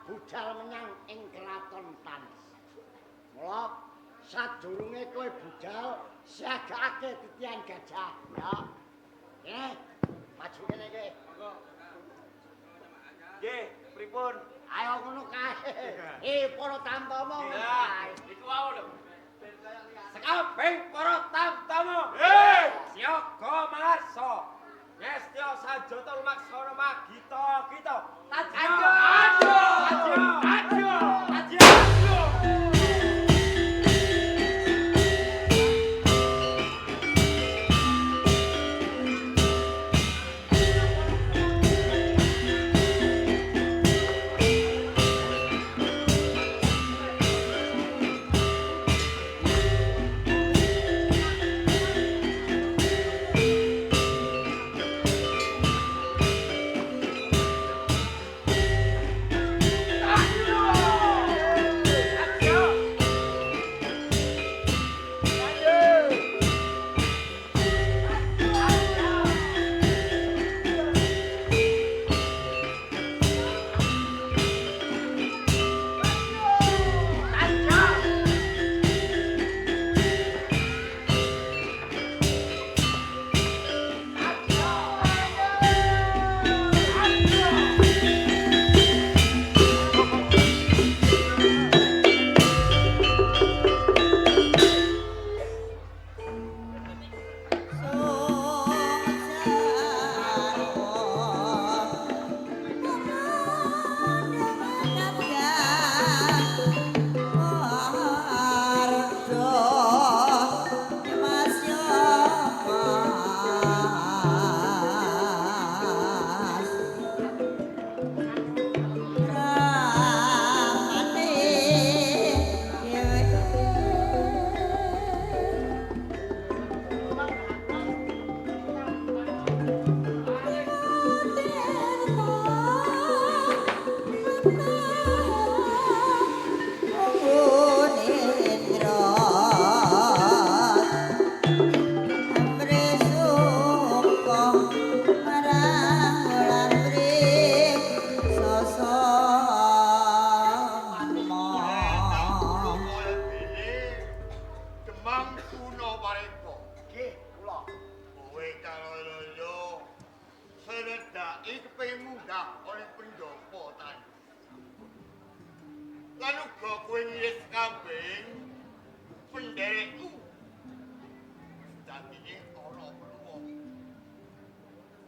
budal menyang ing kraton Tanis. Mula sadurunge kowe budal siagakake titian gajah ya. Maju kene iki. Monggo. Nggih, pripun? Ayo ngono kae. Para tamtama ngono kae. Iku wae lho. Sekabeh para tamtama. Siaga mangarsa. Ngestya sajata lumaksana magita kita. Ajo.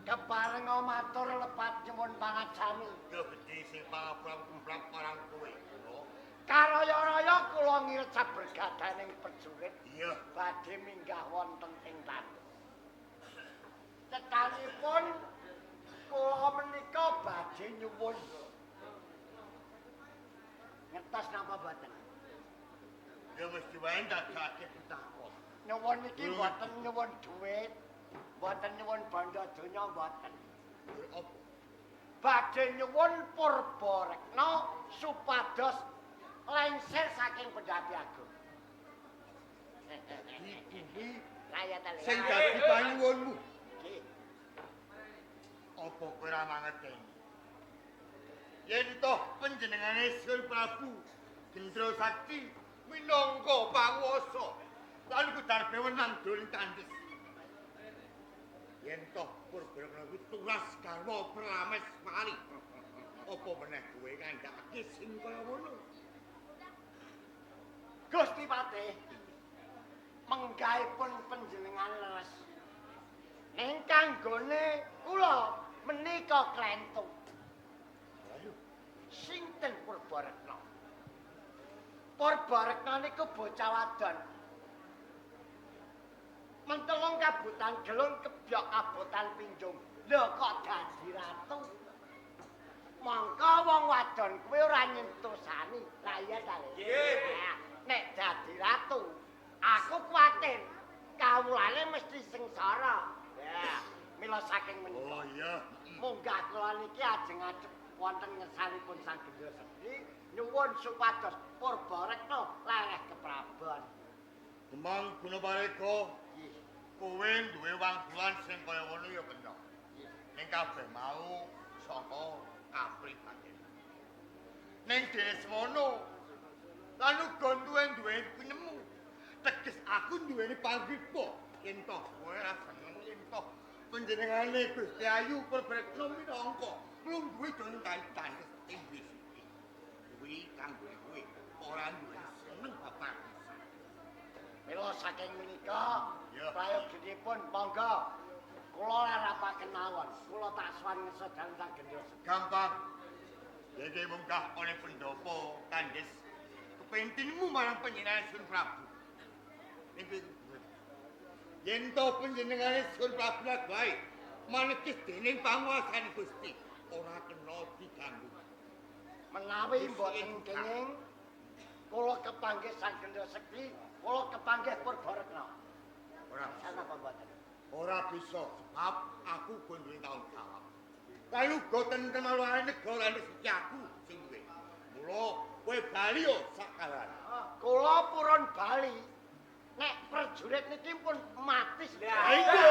Kepareng matur lepat nyuwun pangajami. Lho gedhe sing pangabram-abram parang kowe. Karaya-raya kula ngircap bergadaning prajurit. Iya. Badhe minggah wonten ing Tanis. Cetanipun kula menika badhe nyuwun. Ngertos napa boten? Ya mesti wae ndadekake pitakon. Nyuwun iki boten nyuwun dhuwit. Boten nyuwun bandha donya boten. Apa? Badhe nyuwun purba rekna supados lengser saking Pendhati Agung. Iki Kaya ta sing dadi panyuwunmu. Nggih. Apa kowe ora mangerteni? Yen toh panjenengane Sri Prabu Gendra Sakti minangka panguwasa lan kudarbe wenang doling Tandis. Yen toh Purbalingga kuwi turas garwa Prameswari. Apa meneh kowe kandhake sing kaya ngono? Gusti Patih menggahipun panjenengan leres. Ingkang gone kula menika klentung. Ayo, Sinten Purbarekna? Purbarekna niku bocah wadon. Mentelung kabutan gelung kebyok kabutan pinjung. Lho kok dadi ratu? Mangka wong wadon kuwi ora nyentusani. Lah iya ta, Le? Nggih. Nek dadi ratu, aku kuwatir kawulane mesti sengsara. Ya, mila saking menika. oh iya. Munggah kula niki ajeng ngadhep wonten ngersanipun Sang Gendra Sekti nyuwun supados Purbarekna leleh keprabon. Kemang Gunabarega kowe duwe wangsulan sing kaya ngono ya kena. Ning kabeh mau saka kapribaden. Nek ning Desmono. Lan uga duwe penemu. Teges aku duweni pangriba. Yen to kowe ra seneng yen to panjenengane Gusti Ayu Purbrekna minangka mlungguhe dene kaitan tinggi. Kuwi kanggo kowe ora duwe seneng bapak. Mila saking menika prayoginipun monggo kula narapaken mawon. Kula tak sowan sedang gendhos. Gampang. Dene munggah oleh pendopo Kandes. Kepentinmu marang panjenengan Sun Prabu. Yen to panjenengane Sun Prabu wae manekis dening panguasane Gusti ora kena diganggu. Menawi mboten kenging kula kepanggih Sang Gendha Sekti, kula kepanggih Purbarekna. Ora Sana apa mboten? ora bisa sebab aku duwe taun jawab. Lan uga tenten alwane negara iki aku sing duwe. Mula kowe bali yo sakalan. Kula purun bali. Nek prajurit niki pun mati. Ha iku.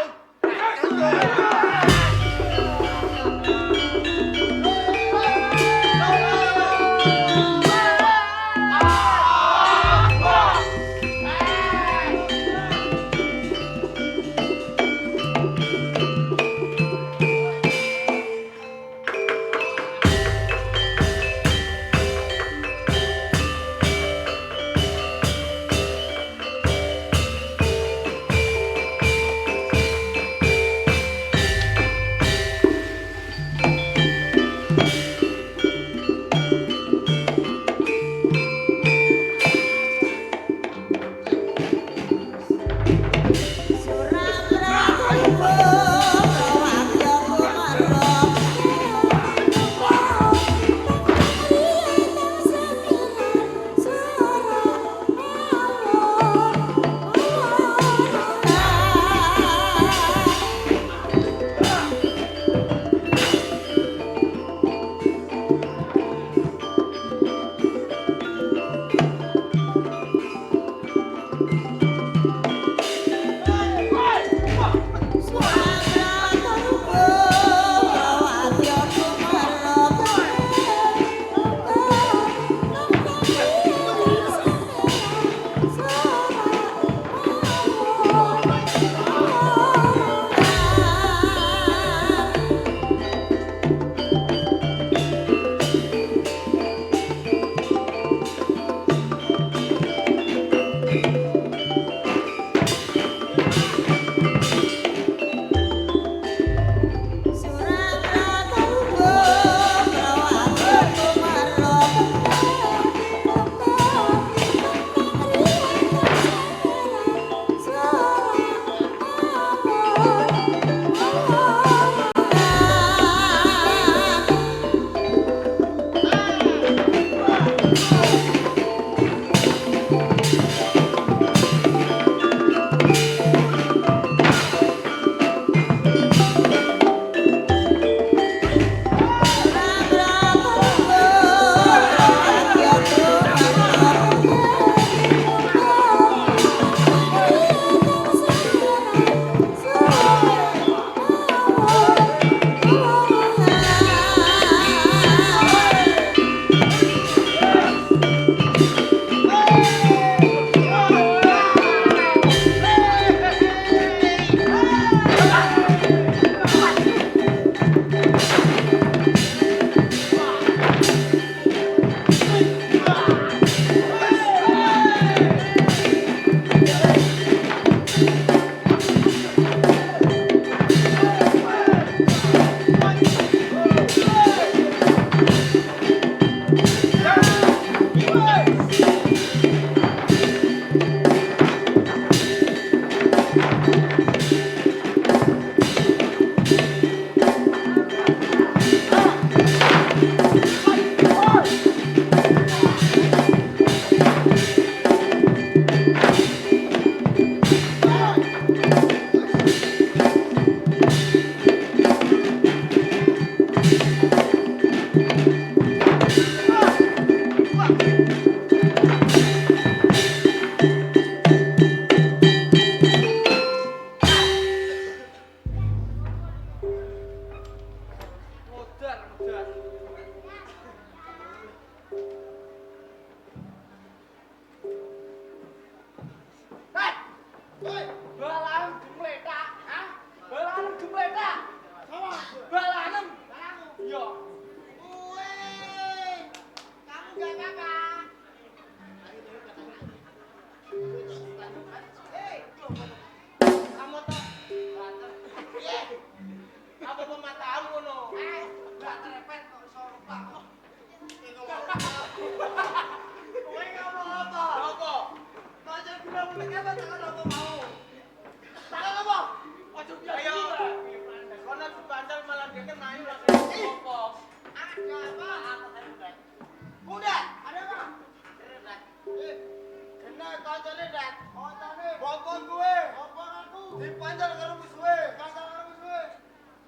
Dipanjal karo musuhe, panjal karo musuhe.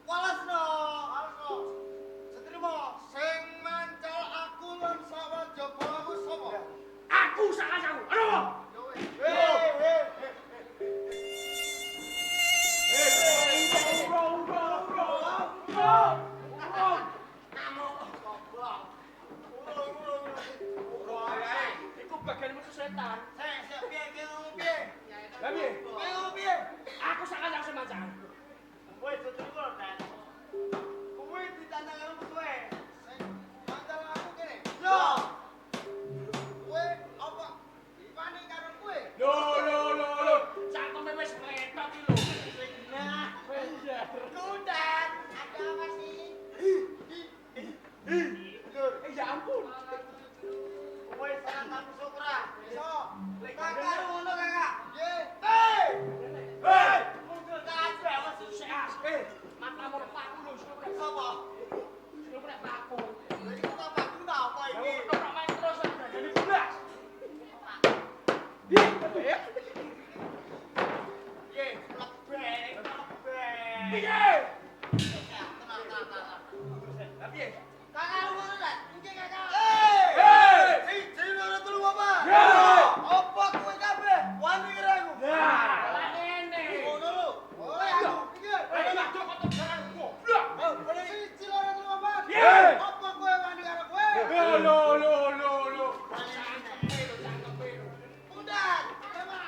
Walasno, walasno. Setrimo, sing mancal aku lan sawah jaba aku sapa? Aku sangat aku. Aduh. Iku bagian musuh setan. Lah piye? Aku sangat yang semacam. Kowe setrimo kan. Kowe ditandang karo musuhe. Sing mancal aku kene. Yo. Kowe apa? Wani karo kowe? Lho. Cangkeme wis ketok iki lho. Nah, bener. Kudan, ada apa sih? Ya ampun. Kowe serang kamu sopra. Iso. Kakak ngono kakak. Nggih. Hei! Mundur kabeh wis Seas. Matamu repaku lho, sapa? sapa? Sing nek paku. Lha iki kok bakku ta apa iki? Ora main terus jadi blas. Nggih, lebeng. Piye? Tenang. Lah piye? Kakak ngono lah. Nggih kakak. Hei! Siji loro telu apa? Ya. Apa kowe kabeh? Wani kira aku. Lah ngene. Ngono lho. Oh, aku. Nggih. Ayo kok kok barang goblok. Siji loro telu apa? Ya. Apa kowe wani karo kowe? Lho. Udah, coba.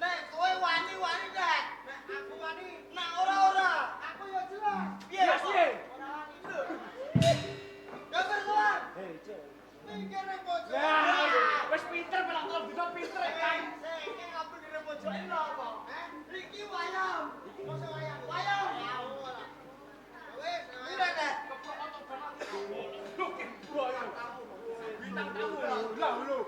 Nek kowe wani dak. Nek aku wani, nek ora. Aku ya jelas. Piye? Ora wani lho. Gambar kawan. Mikir nang pojok. Lah, wis pinter melok telung dina pinter kan. Sing apa di pojok ini lho apa? Iki wayang. Masa wayang? Wayang. Wis, ora dak. Keprok otot banget. Lho, ki buaya. Bintang tamu. Lah lho.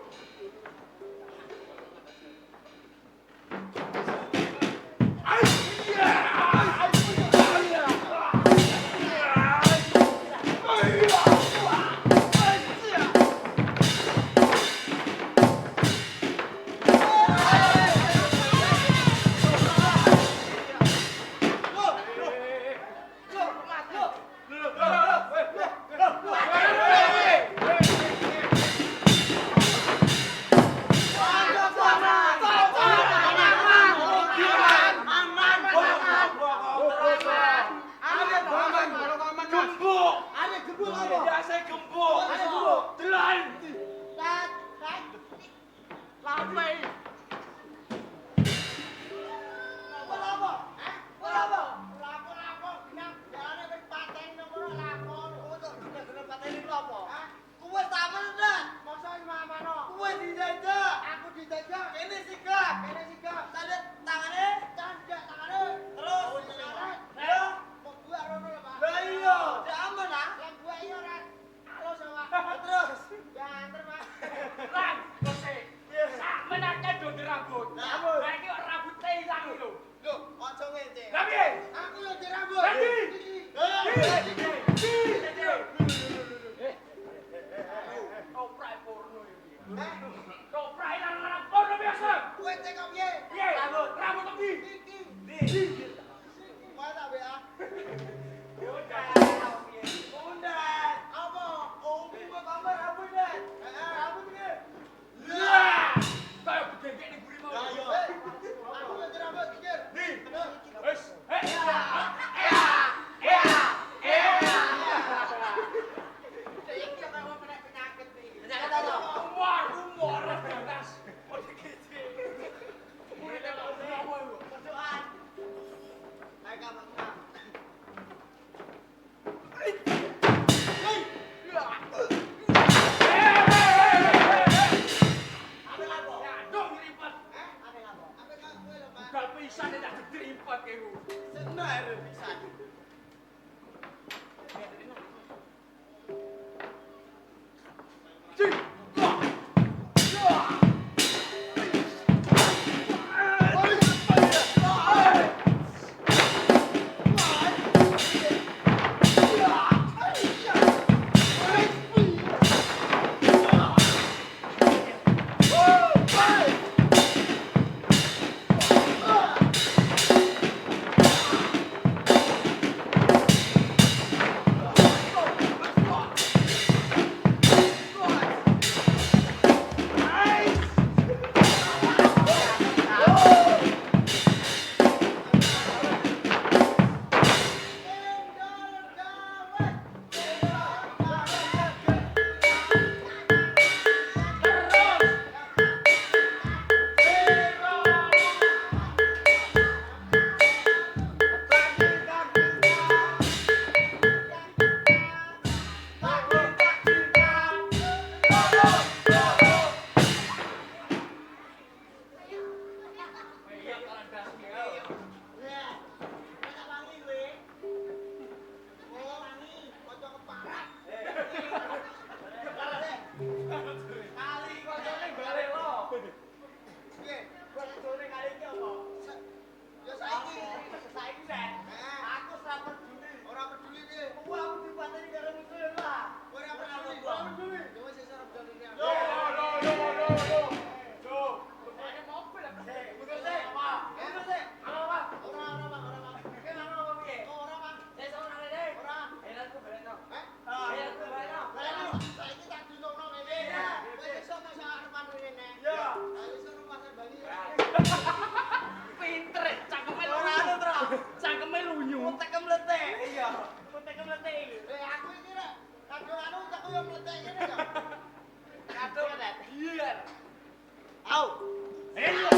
Pinter, cangkeme lunyu, Tro. Cangkeme lunyu. Kutek mletek. Iya, kutek mletek iki. Aku iki rek kadung anu aku yo mletek ngene ya. Kadung biar. Au. Iya.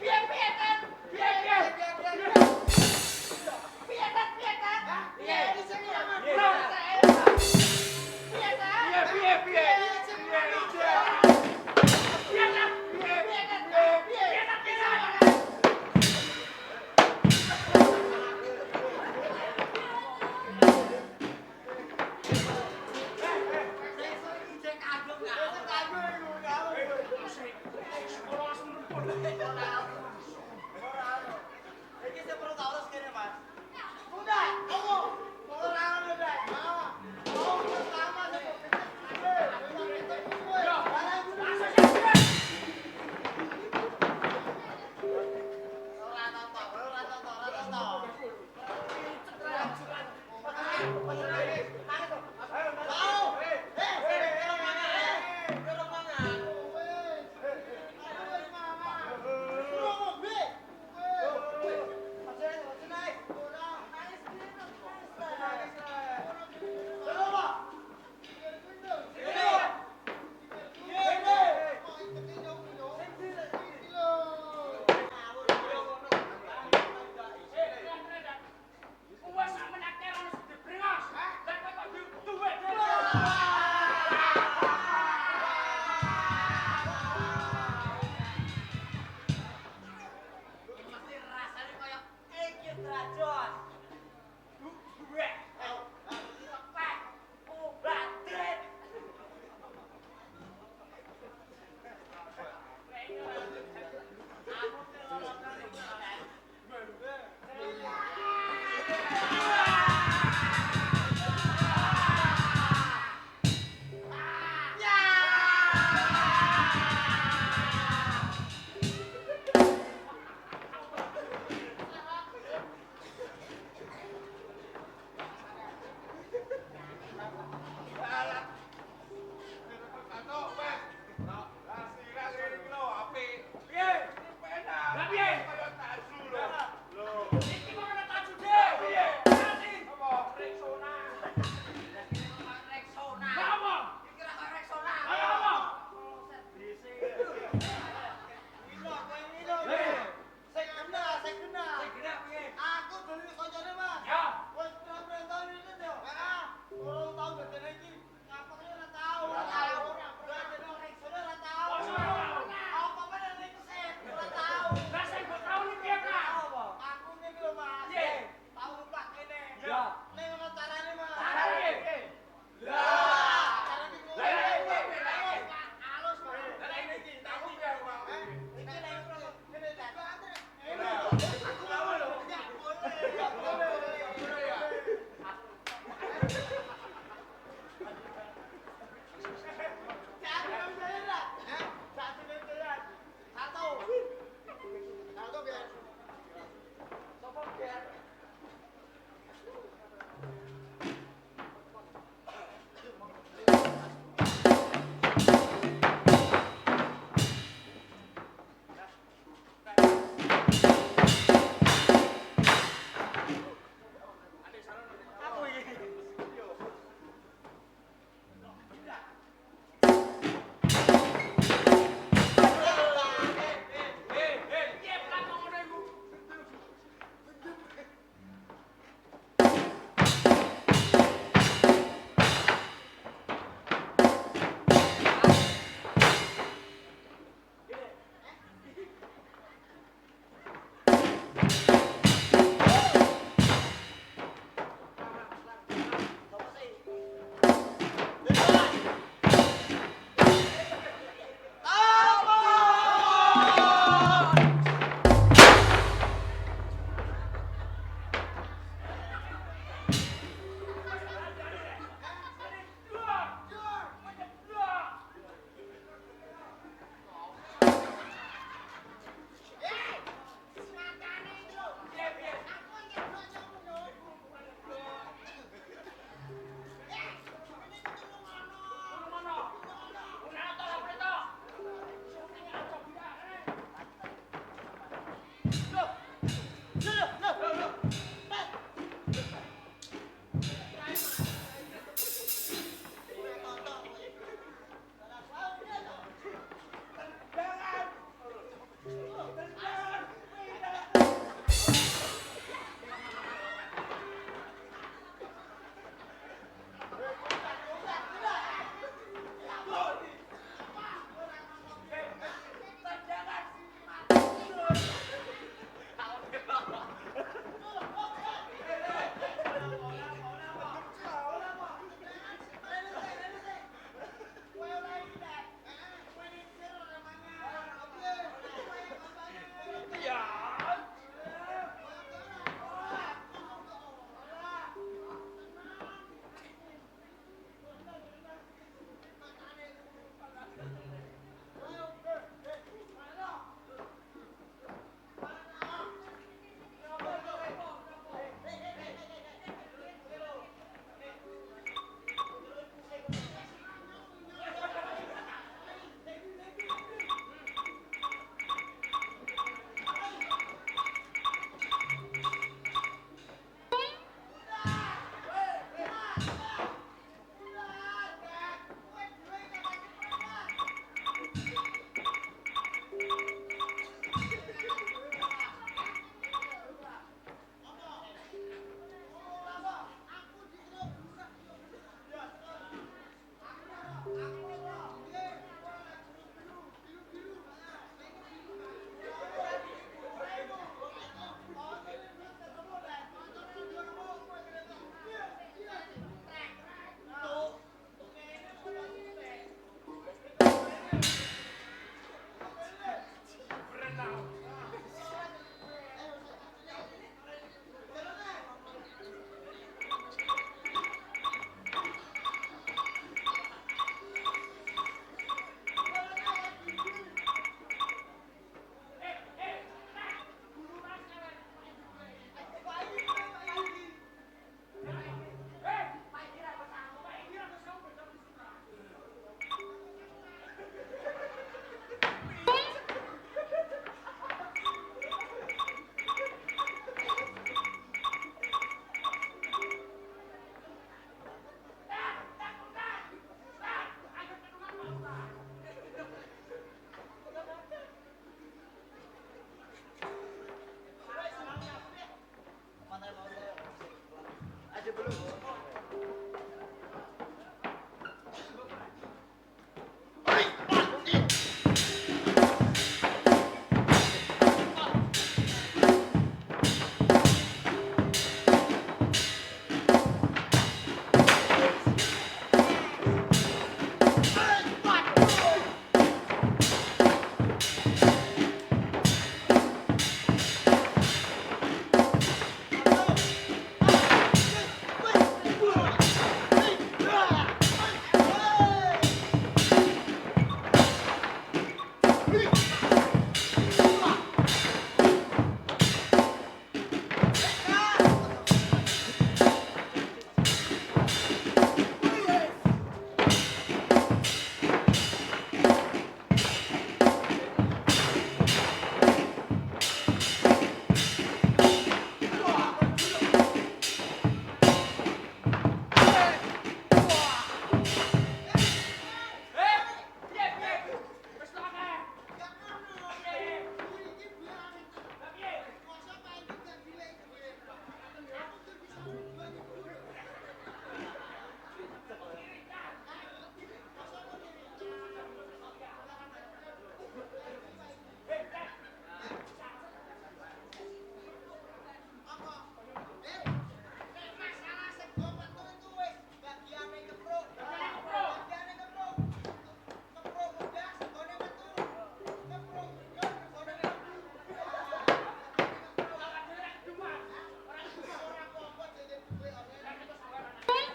Piye, Ten? Piye? Iki kok ana tajuk dhewe piye? Ngerti? Apa? Reksona. Reksona. Apa? Iki ra reksona. Ayo apa? Set dhisik. Ino kowe ino. Sing kena, sing kena. Sing kena piye? Aku dulu kancane, Mas. Ya. Wis berapa tahun iki yo? Heeh. Urung tau gedene iki. Ngapane ora tau. Ora tau. Gedene reksona ora tau. Apa meneh ning set? Ora tau. Lah sing kok tau iki piye, Kak? Aku niki lho, Mas. Tau numpak kene. Ya. Ning ono carane, Mas. Carane piye? Lah, carane iki. Halus, Mas. Lah iki tahu piye, Mas? Iki nek kene tak. Aku mau lho. Ya boleh.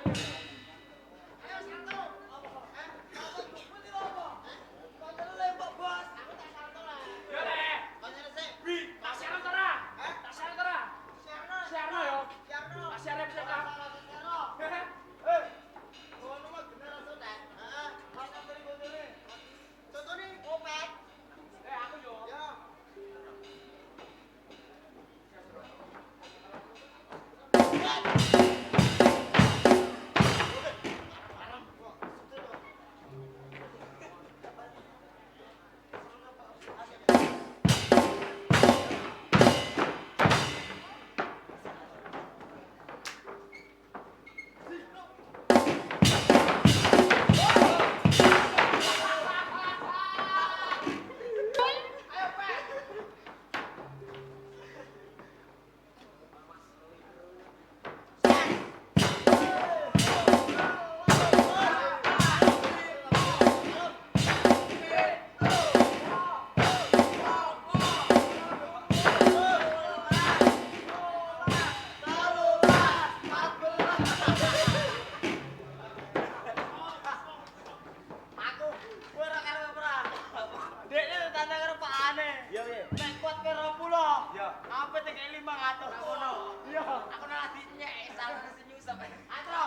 Ayo satu. Aku jemput itu apa? Koncone lembok, Bos. Aku tak salto lah. Ya le. Koncone sik. Wi, tak siaran ta ora? Tak siaran ta ora? Siarno. Siarno yo. Siarno. Tak siaran bisa ta? Siarno. Hehe. Ngono mah bener rasa tek. Heeh. Koncone dari koncone. Contone opek. Aku yo. Ya. Aku ora karo perang. Dekne tanda karo pakane. Iya, iya. Nek kuat ke 20. Iya. Apa tek 500 ngono. Iya. Aku nang dinyek salah senyusep. Atro.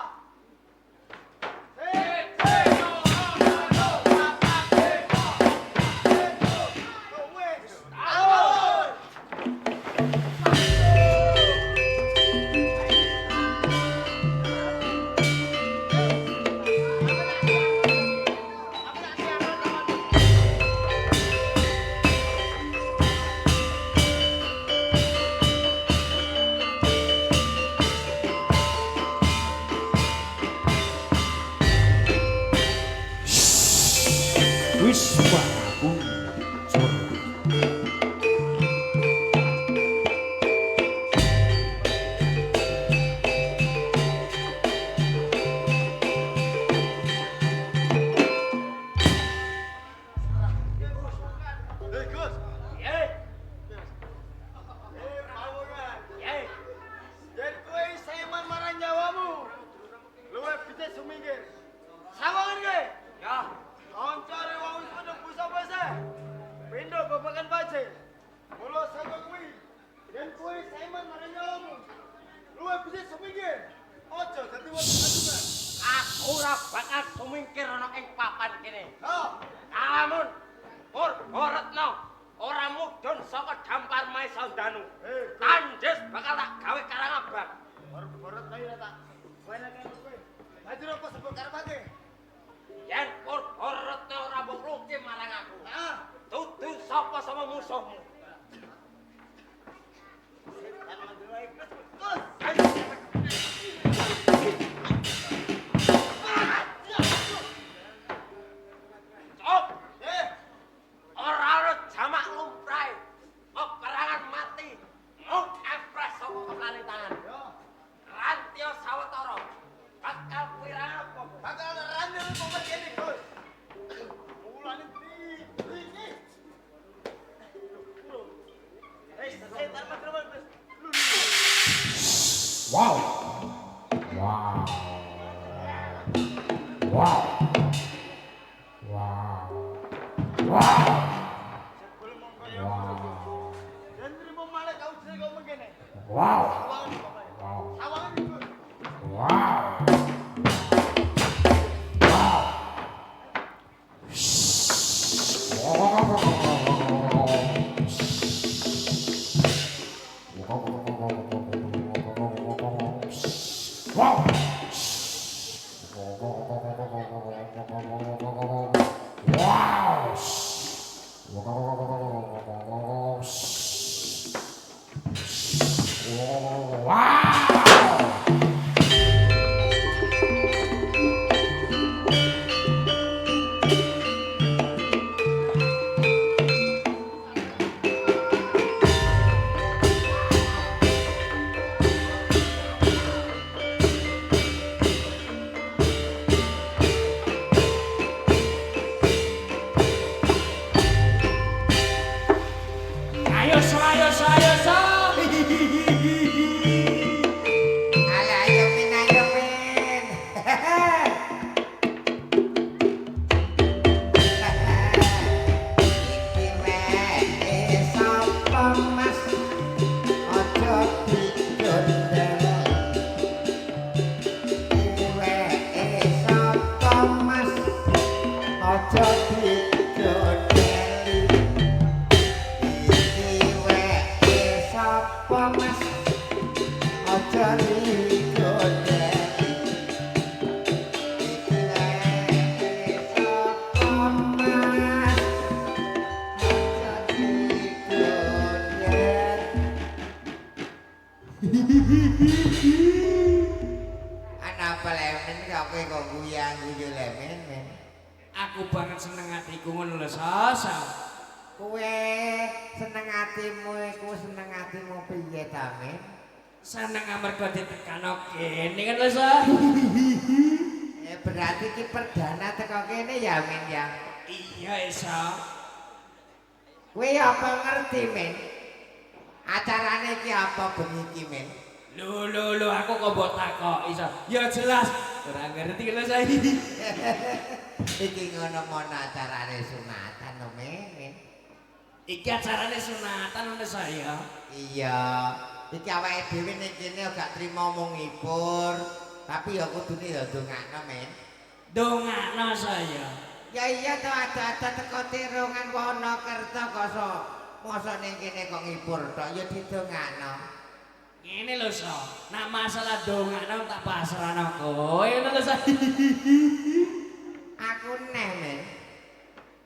Wis aku Hei Gus, Ye. pawongan. Ye. Yen kowe seman marang nyawamu. Luwe bisa sumingkir. Sawangan kowe. Ya. Kancare wong wis padha busa-busa. Pindho babakan baje. Mula saka kuwi. Yen kowe seman marang nyawamu. Luwe bisa sumingkir. Aja dadi wong adunan. Aku ora bakal sumingkir ana ing papan kene. Ha, Alamun Retno ora mudhun saka dampar Maesandanu. Anjes bakal tak gawe Karangabang. barat kaya tak. Kowe nek kowe. Hajur apa sebut karepake? Yen Retno ora mbok rugi marang aku. Ah, Dudu sapa-sapa musuhmu. setan mandrae Gus. Cok, Eh, ora ana jamak lumrahe. Peperangan mati. Mung efres saka keplane tangan. yo. Rantya sawetara. Bakal kuwirangan apa? Bakal randel momen kene, Gus. Mulane iki. Setan mandrae Gus. wow. Wow. Wow. Wow. Wow. Sebelum mongko Wow. dan terima malih kau sing ngomong kene. Wow. Sawangan pokoknya. Wow. Sawangan Gus. Wow. Wow. Wow. Wow. Ayo so. sapa Mas aja ribut Ana apa lemen kok kok guyang-guyu lemen men. Aku banget seneng atiku ngono lho, Sasa. Kowe seneng atimu iku seneng atimu piye ta men? Seneng amarga ditekano kene kan lho, Sa. Berarti ki perdana teko kene ya men ya. Iya, Esa. Kowe apa ngerti men? Acarane iki apa bengi iki men? Lho, aku kok mbok takoki, Sa. Ya jelas, ora ngerti kan lho, Sa. Iki ngono-ngono acarane sunatan no men. Iki acarane sunatan lho, Sa ya. Iya, iki awake dhewe ning kene gak trimo mung ngipur, tapi ya kudune ya ndongakno men. Dongakno saya. Ya iya to ada-ada teko tirongan Wonokerto kok mosok ning kene kok ngipur tok ya didongakno. Ngene lho, Sa. Nek masalah dongakno tak pasrahno kowe ngono lho, Sa. Aku neh men.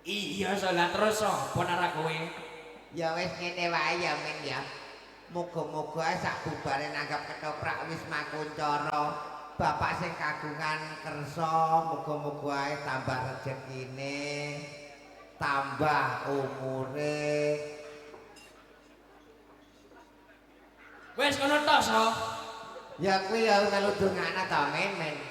Iya, Sa. Lah terus apa nara kowe? Ya wis ngene wae ya men ya. Muga-muga sak bubare nanggap ketoprak wis makuncara. Bapak sing kagungan kersa muga-muga ae tambah rezekine, tambah umure. Wis ngono tok, Sa. Ya kuwi ya melu dongakna ta men.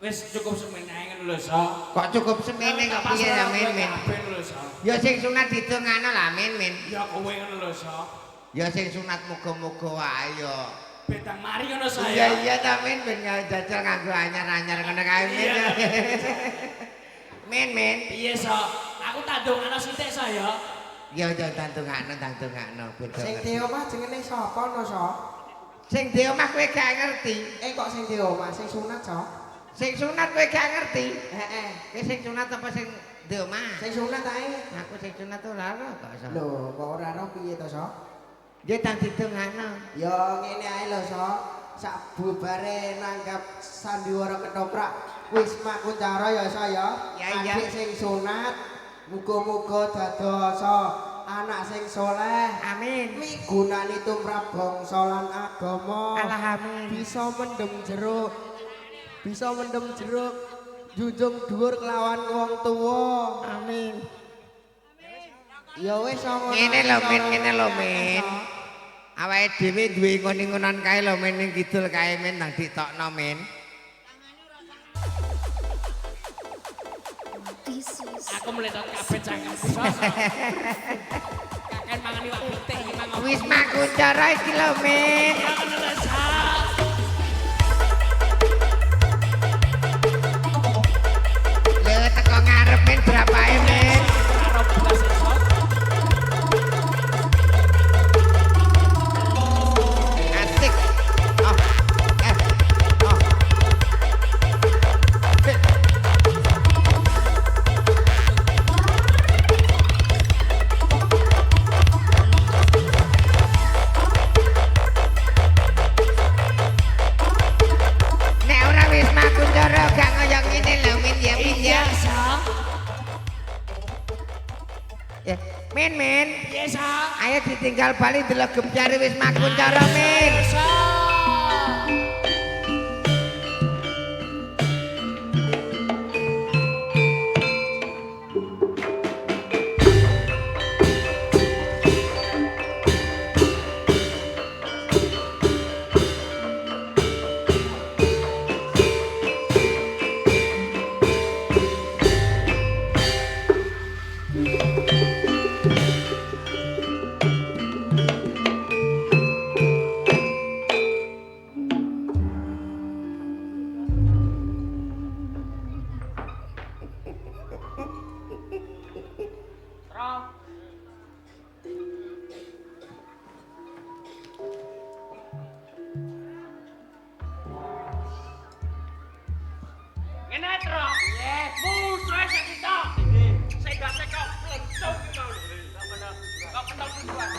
Wis cukup semene ae ngono lho, Sa. Kok cukup semene kok piye ya men. Lho, Sa. Ya sing sunat didongakno lah men. Ya kowe ngono lho, Sa. Ya sing sunat muga-muga wae ya. Bedang mari ngono saya. Iya ta men ben jajal nganggo anyar-anyar ngono kae men. Men. Piye, Sa? Aku tak ndongakno sithik, saya. Ya aja tantungakno beda. Sing di omah jenenge sapa no, So? Sing di omah kowe gak ngerti. Kok sing di omah sing sunat, So? Sing sunat kowe gak ngerti. Heeh. Kowe sing sunat apa sing di omah? Sing sunat ae. Aku sing sunat ora ora kok. So. Lho, kok ora ro piye to, So? Dia tak didongakno. Ya ngene ae lho, So. Sak bubare nanggap sandiwara ketoprak wis makuncara ya, So ya. Ya, iya. Adik sing sunat muga-muga dadosa anak sing saleh. Amin. Migunani tumrap bangsa lan agama. Alhamdulillah. Bisa mendem jeruk junjung dhuwur kelawan wong tuwa. Amin. Ya wis ngono. Ngene lho men. Awake dhewe duwe ngon-ngonan kae lho men ning kidul kae men nang ditokno men. Aku meletot kabeh cangkemku, Sa. Kakek mangan iwak putih iki mangan. Wis makuncara iki lho men. Ya ngono lho, Sa. Lho teko ngarep men berapa men? Karo belas, Sa. Asik. Oh. Oh. Nek ora wis makuncara gak ngoyo ngene lho men ya men ya. Sa. Ya, men. Piye, Sa? Ayo ditinggal balik delok gemjare wis makuncara men. Sa. Ngene tro. Musuhe sing kita. Sing gak teko plencung iki mau lho. Kok menang. Kok menang duluan.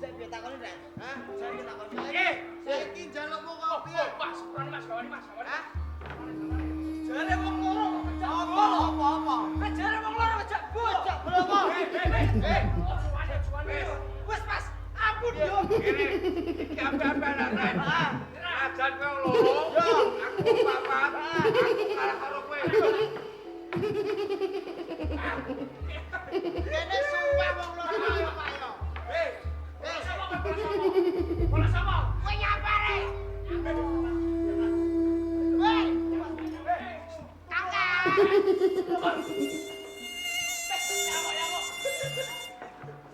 Saya piye takoni, Ren? Hah? Saya piye takoni? Saiki njalukmu kok piye? Mas, kurang Mas, gawani Mas, gawani. Hah? Jare wong loro kecak apa? Jare wong loro kecak bocah berapa? Cuane. Wes Mas, ampun yo. Ini iki ambe-ambean Ren. Ajan kowe loro. Aku papat. Aku kalah karo kowe. Kene sumpah wong loro ayo Pak yo. Bola sama. Kowe nyapa rek? Woi. Kakak.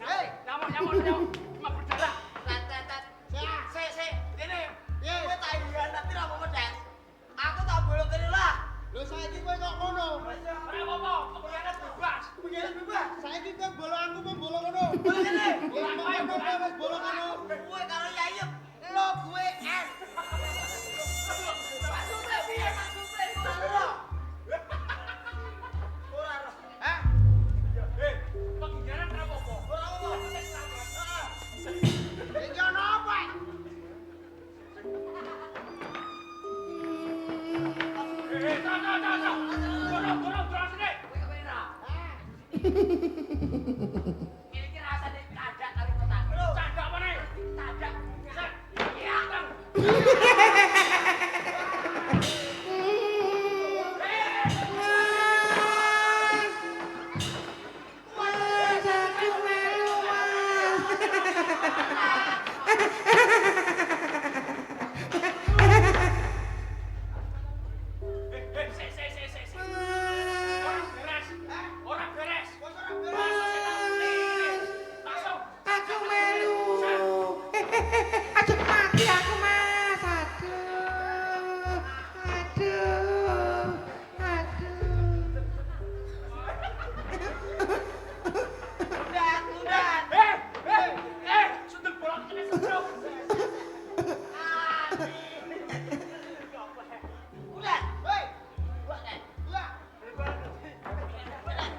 Hei, Nyamuk. Cuma berdarah. Sik, ini. Piye? Kowe tak hianati ra apa Ren? Aku tak bolong kene lah. lho saiki kowe kok ngono? Ora apa-apa, pengkhianat bebas. Pengen bebas. Saiki kowe bolo aku mau bolo ngono. Boleh kene. Ya apa wis bolo ngono. Kowe karo Yayep, lo gue N. Maksudnya piye maksudnya? Ora ora. Hah? Pengkhianat ora apa-apa. Ora apa. Iki ono apa? Dorong sini. Kowe kepene ra? Ini ki rasane tajak kali kotak. Cagak apa nih? Tajak. Iya. Orang beres. Langsung. Aku melu. Aja mati aku Mas. Aduh. Udah. Sundel bolak kene sedruk. Udah, woi. Buat nek. Buat. Udah,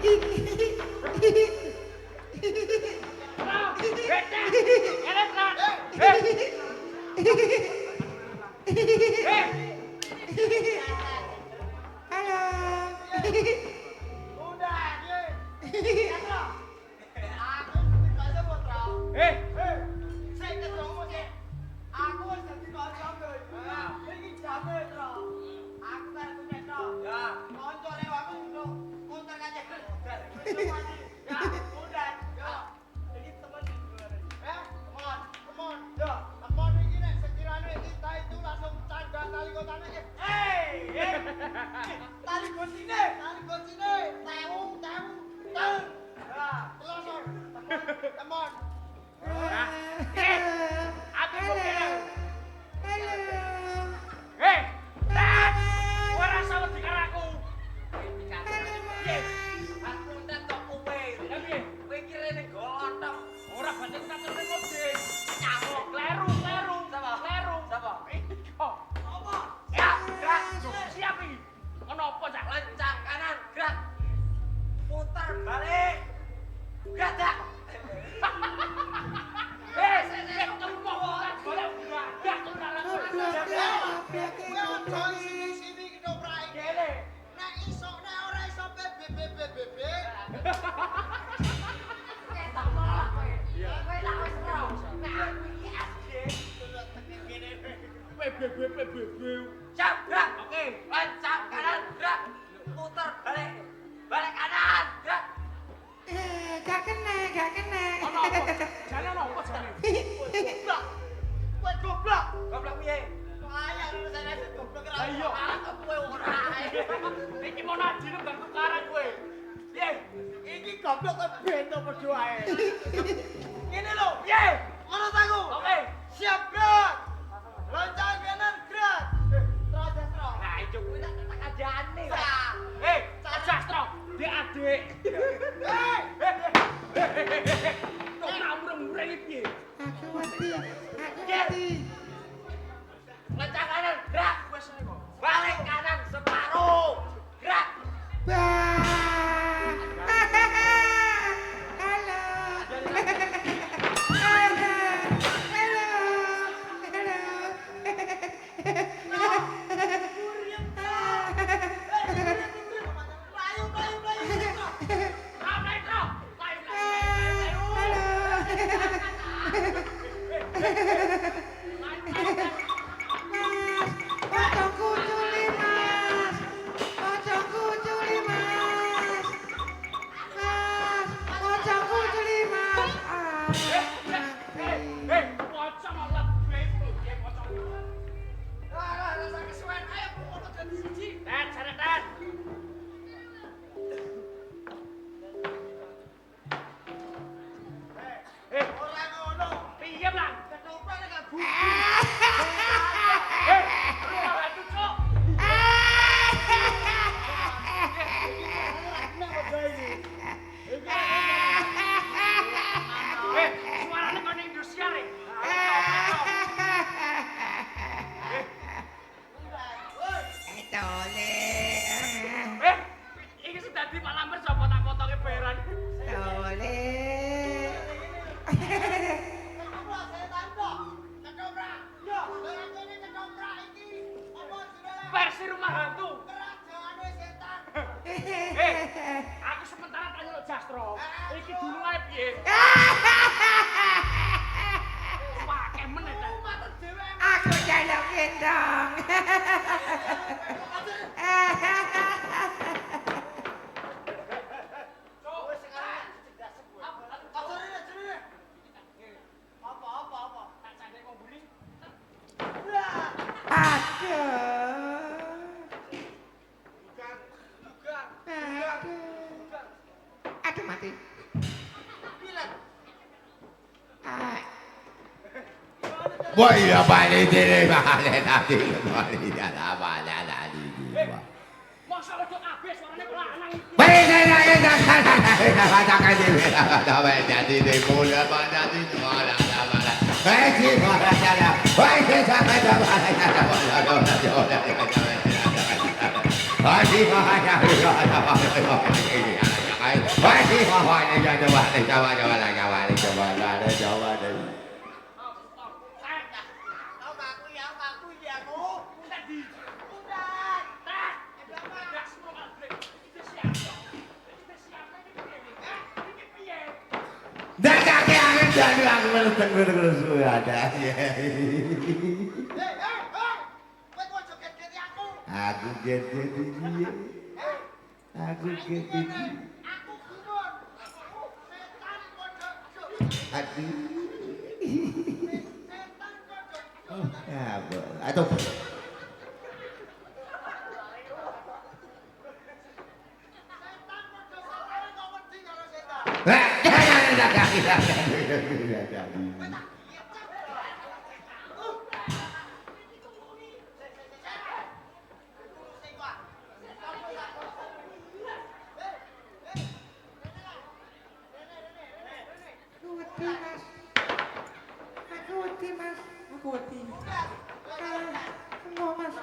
ye. Aku dikase putra. Saya ketemu sih. Aku wis dadi kancamu. Iki jame, Tro. Aku karo Nek, Tro. Ya, kancane aku untuk kontak aja. Ya, udah. Ya. Ini teman. Teman. Ya, teman iki nek sekiranya kita itu langsung canda tali kotane iki. Tali gocine. Tewu. Ya, telosor. Teman. Aku kok kene. Halo. Tat. Ora salah di karo aku. Aku ndak tok kowe. Ya piye? Kowe ki rene glothok. Ora banyak tak terus mobil. Nyamuk. Kleru. Sapa? Iko. Apa? Ya, gerak. Siap iki. Ono apa, Cak? Lencang kanan, gerak. Putar balik. Gadak. Ketemu kan boleh gadak Sini ketoprak iki. Nek iso nek ora iso bbb. Ketok nolak kowe. Kowe tak wis ro. Nek aku iki asli. PBB. Siap, gerak. Oke. Lencang kanan, gerak. Putar balik. Balik kanan, gerak. Gak kena. Ono apa? Jane ono apa jane? Kowe goblok. Goblok piye? Kaya urusan aja goblok ra. Lah iya. Kowe ora. Iki mau najine bang tukaran kowe. Piye? Iki goblok kok bento padha ae. Ngene lho. Piye? Menurut aku. Oke. Siap, gerak. Lonceng kanan, gerak. Terus, terus. Nah, itu kuwi tak kandhane. Castro, adik. Hei. Kok mureng-mureng iki piye? Aku mati. Lencang kanan, gerak. Balik kanan separuh. Gerak. Bah. Pocongku culi mas. Pocongku culi mas. Mas, pocongku culi mas. Pocong Allah bebu ya pocong. Rasa kesuwen ayo foto dadi siji. Tet, seret tet. Ora ngono. Piye, Blang? Ketoprak nek gak bu. Rumah batu, Cuk. Suarane kok ning Indosiar e. Tole. Iki sing dadi Pak Lamber sapa tak potonge bayaran. Tole. Ketoprak setan tok. Ketoprak. Yo, lha kene ketoprak iki. Apa jenenge? Versi rumah hantu. Kerajaane setan. Aku sementara tanya lo Jastro. Iki dulu ae piye? Pakai meneh ta. Matur dhewe. Aku jaluk gendong. Wis sekarang cegah sebuah. Apa jenenge? Apa? Tak candek kok buri. Aduh. Aduh mati. Bilang. Voy a parecer vale tadi kembali dalam bala tadi. Masa ojo kabeh suarane kok lanang iki. Kau ngaku ya aku. Udah di. Udah. Tak. Gas pro kabeh. Iki siap. Iki siap iki piye? Iki piye? Kowe kok joget-joget aku. Aku gede dia. Aku gede dia. Aku gumun. Setan kodok. Aduh. Setan kodok. Apa? Atau Setan kodok setan kok wedi karo setan. Aku wedi mas. Enggak mas.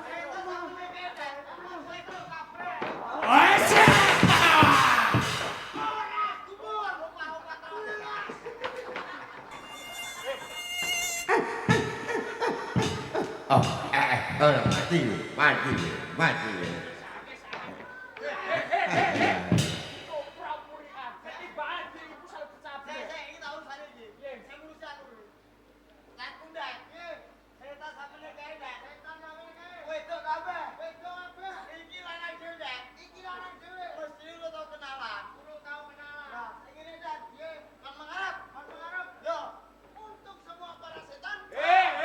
Oh, mati. Pura-puri kabeh. Tibane diriku selalu dicabut.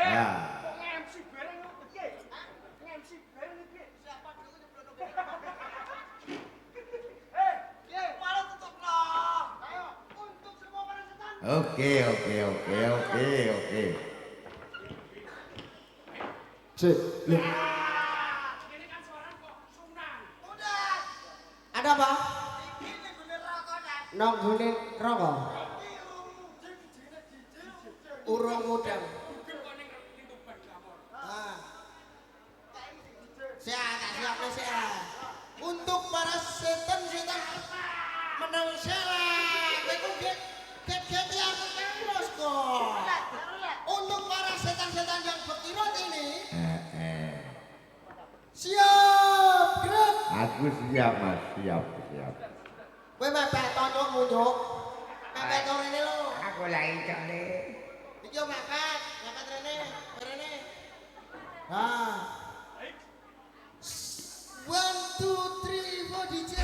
Ya. Kok MC bareng kok piye? MC bareng piye? Siapa dulu nyeblono Oke. Sik. Ini kan suara kok sunang. Ada apa? Nong gune rokok. Urung mudeng. Google kok ning tuban glamor. Siap nih. Untuk para setan menungsa aku get yang terus kok. Untuk para setan-setan yang berkirot ini siap gerak. Aku siap, Mas. Siap. Kowe mepet tonjok munjuk. Mepet rene lho. Aku lagi cale. Iki yo mepet Ah. 1, 2, 3, 4 DJ.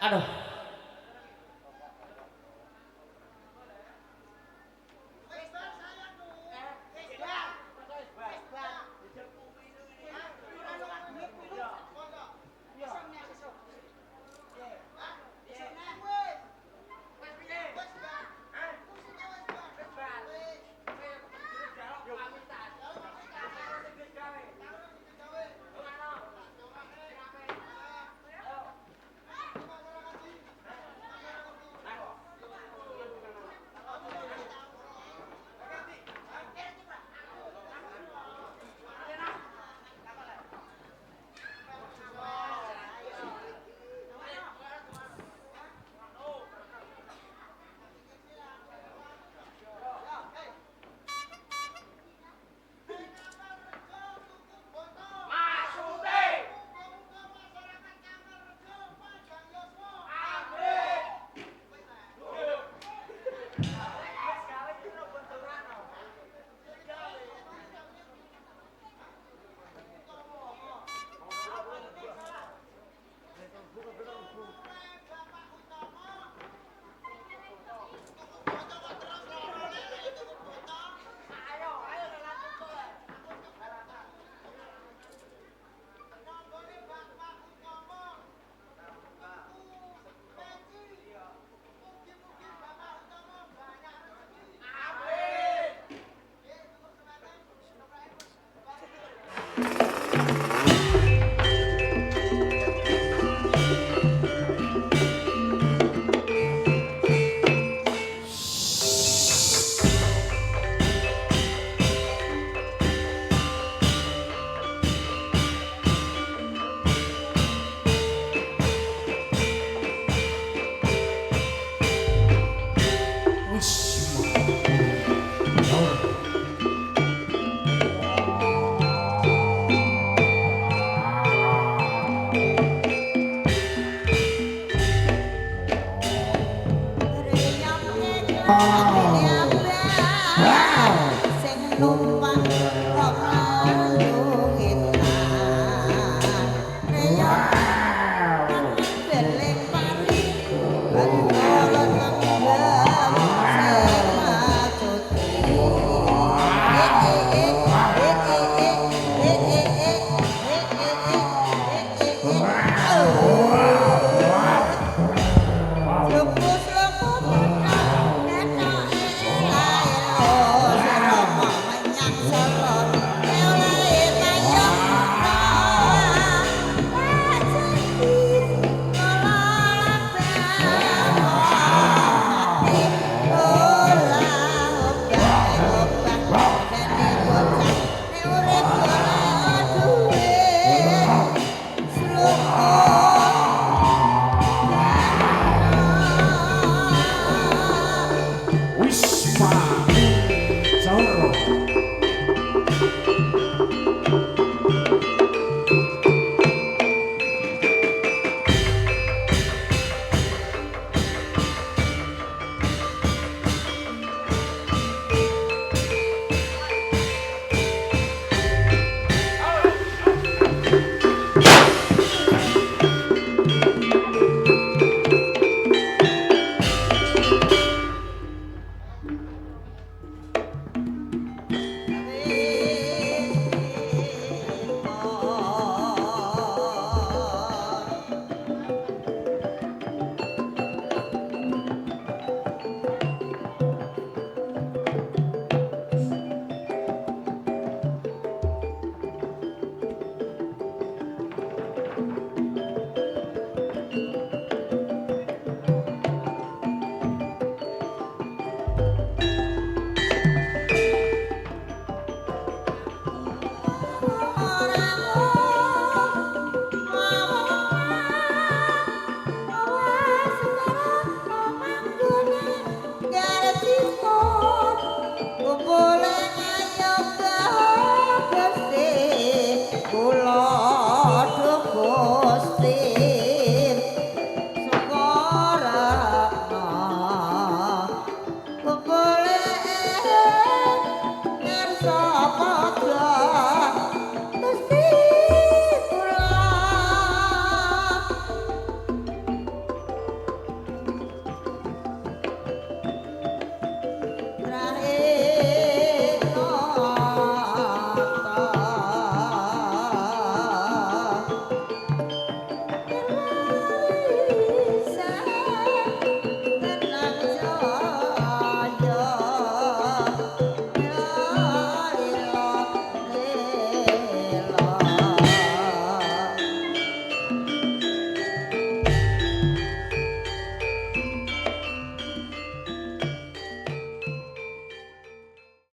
Aduh. Oh.